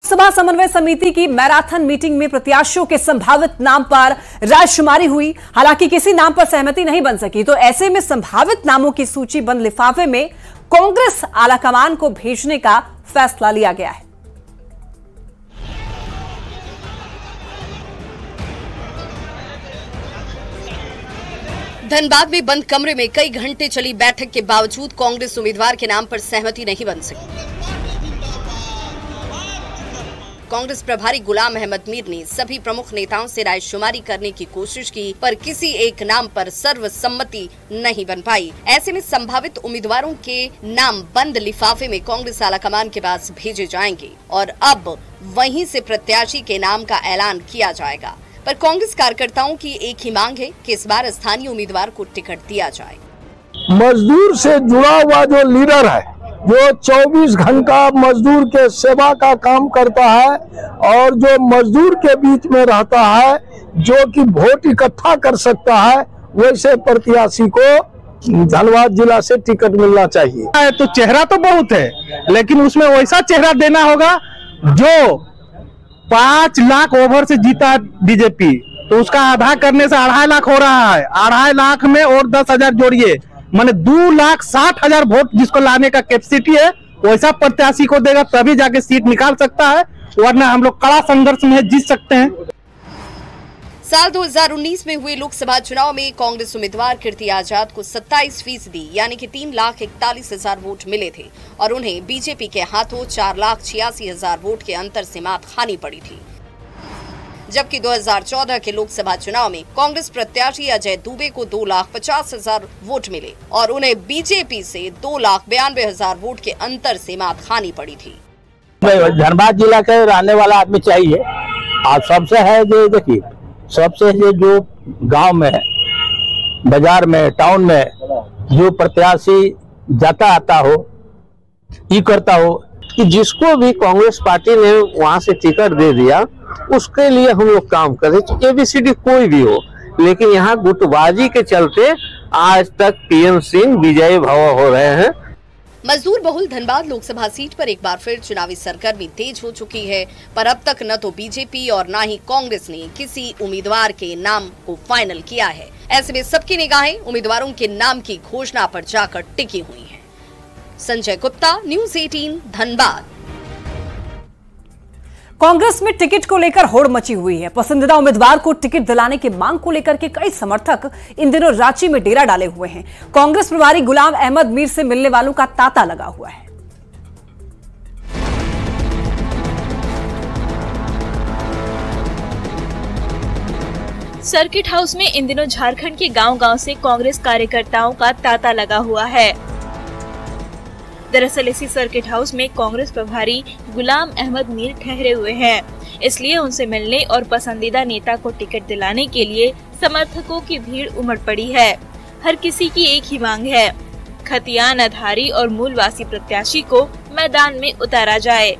सभा समन्वय समिति की मैराथन मीटिंग में प्रत्याशियों के संभावित नाम पर रायशुमारी हुई। हालांकि किसी नाम पर सहमति नहीं बन सकी, तो ऐसे में संभावित नामों की सूची बंद लिफाफे में कांग्रेस आलाकमान को भेजने का फैसला लिया गया है। धनबाद में बंद कमरे में कई घंटे चली बैठक के बावजूद कांग्रेस उम्मीदवार के नाम पर सहमति नहीं बन सकी। कांग्रेस प्रभारी गुलाम अहमद मीर ने सभी प्रमुख नेताओं से रायशुमारी करने की कोशिश की, पर किसी एक नाम पर सर्वसम्मति नहीं बन पाई। ऐसे में संभावित उम्मीदवारों के नाम बंद लिफाफे में कांग्रेस आलाकमान के पास भेजे जाएंगे और अब वहीं से प्रत्याशी के नाम का ऐलान किया जाएगा। पर कांग्रेस कार्यकर्ताओं की एक ही मांग है कि इस बार स्थानीय उम्मीदवार को टिकट दिया जाए। मजदूर से जुड़ा हुआ जो लीडर है, जो 24 घंटा मजदूर के सेवा का काम करता है और जो मजदूर के बीच में रहता है, जो कि वोट इकट्ठा कर सकता है, वैसे प्रत्याशी को धनबाद जिला से टिकट मिलना चाहिए। तो चेहरा तो बहुत है, लेकिन उसमें वैसा चेहरा देना होगा जो 5 लाख ओवर से जीता बीजेपी, तो उसका आधा करने से 2.5 लाख हो रहा है। 2.5 लाख में और 10,000 जोड़िए, माने 2,60,000 वोट जिसको लाने का कैपेसिटी है, वैसा प्रत्याशी को देगा तभी जाके सीट निकाल सकता है, वरना हम लोग कड़ा संघर्ष में जीत सकते हैं। साल 2019 में हुए लोकसभा चुनाव में कांग्रेस उम्मीदवार कीर्ति आजाद को 27% यानी कि 3,41,000 वोट मिले थे और उन्हें बीजेपी के हाथों 4,86,000 वोट के अंतर से मात खानी पड़ी थी। जबकि 2014 के लोकसभा चुनाव में कांग्रेस प्रत्याशी अजय दुबे को 2,50,000 वोट मिले और उन्हें बीजेपी से 2,92,000 वोट के अंतर से मात खानी पड़ी थी। धनबाद जिला के रहने वाला आदमी चाहिए। आप सबसे है जो देखिए, सबसे जो गांव में, बाजार में, टाउन में जो प्रत्याशी जाता आता हो, ये करता हो कि जिसको भी कांग्रेस पार्टी ने वहां से टिकट दे दिया, उसके लिए हम लोग काम करें, ABCD कोई भी हो। लेकिन यहाँ गुटबाजी के चलते आज तक PM सिंह विजयी भव हो रहे हैं। मजदूर बहुल धनबाद लोकसभा सीट पर एक बार फिर चुनावी सरगर्मी तेज हो चुकी है, पर अब तक न तो बीजेपी और न ही कांग्रेस ने किसी उम्मीदवार के नाम को फाइनल किया है। ऐसे में सबकी निगाहें उम्मीदवारों के नाम की घोषणा पर जाकर टिकी हुई हैं। संजय गुप्ता, न्यूज़ 18 धनबाद। कांग्रेस में टिकट को लेकर होड़ मची हुई है। पसंदीदा उम्मीदवार को टिकट दिलाने की मांग को लेकर के कई समर्थक इन दिनों रांची में डेरा डाले हुए हैं। कांग्रेस प्रभारी गुलाम अहमद मीर से मिलने वालों का तांता लगा हुआ है। सर्किट हाउस में इन दिनों झारखंड के गांव-गांव से कांग्रेस कार्यकर्ताओं का तांता लगा हुआ है। दरअसल इसी सर्किट हाउस में कांग्रेस प्रभारी गुलाम अहमद मीर ठहरे हुए हैं, इसलिए उनसे मिलने और पसंदीदा नेता को टिकट दिलाने के लिए समर्थकों की भीड़ उमड़ पड़ी है। हर किसी की एक ही मांग है, खतियान, अधारी और मूलवासी प्रत्याशी को मैदान में उतारा जाए।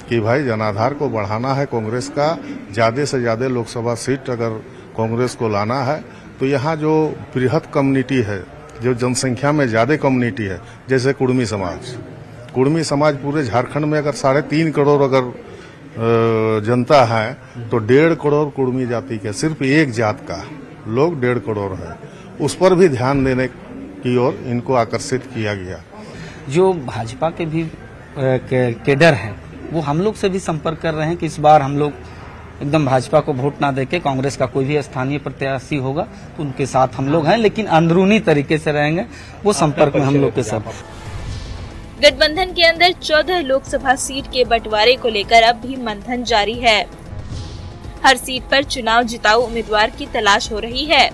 कि भाई जनाधार को बढ़ाना है, कांग्रेस का ज्यादा से ज्यादा लोकसभा सीट अगर कांग्रेस को लाना है, तो यहाँ जो बृहद कम्युनिटी है, जो जनसंख्या में ज्यादा कम्युनिटी है, जैसे कुर्मी समाज पूरे झारखंड में अगर 3.5 करोड़ अगर जनता है, तो 1.5 करोड़ कुर्मी जाति के सिर्फ एक जात का लोग 1.5 करोड़ है। उस पर भी ध्यान देने की ओर इनको आकर्षित किया गया। जो भाजपा के भी केडर है, वो हम लोग से भी संपर्क कर रहे हैं कि इस बार हम लोग एकदम भाजपा को वोट ना देके कांग्रेस का कोई भी स्थानीय प्रत्याशी होगा तो उनके साथ हम लोग हैं, लेकिन अंदरूनी तरीके से रहेंगे, वो संपर्क में हम लोग के साथ। गठबंधन के अंदर 14 लोकसभा सीट के बंटवारे को लेकर अब भी मंथन जारी है। हर सीट पर चुनाव जिताऊ उम्मीदवार की तलाश हो रही है।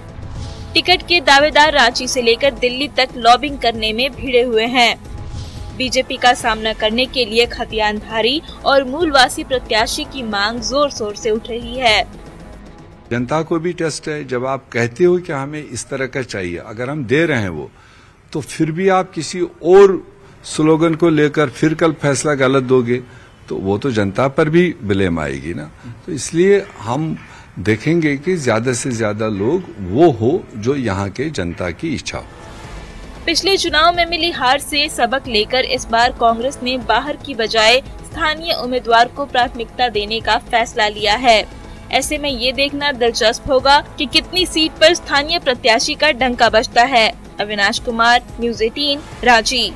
टिकट के दावेदार रांची से लेकर दिल्ली तक लॉबिंग करने में भिड़े हुए हैं। बीजेपी का सामना करने के लिए खतियानधारी और मूलवासी प्रत्याशी की मांग जोर शोर से उठ रही है। जनता को भी टेस्ट है, जब आप कहते हो कि हमें इस तरह का चाहिए, अगर हम दे रहे हैं वो, तो फिर भी आप किसी और स्लोगन को लेकर फिर कल फैसला गलत दोगे तो वो तो जनता पर भी ब्लेम आएगी ना। तो इसलिए हम देखेंगे कि ज्यादा से ज्यादा लोग वो हो जो यहाँ के जनता की इच्छा हो। पिछले चुनाव में मिली हार से सबक लेकर इस बार कांग्रेस ने बाहर की बजाय स्थानीय उम्मीदवार को प्राथमिकता देने का फैसला लिया है। ऐसे में ये देखना दिलचस्प होगा कि कितनी सीट पर स्थानीय प्रत्याशी का डंका बजता है। अविनाश कुमार, न्यूज़ 18, रांची।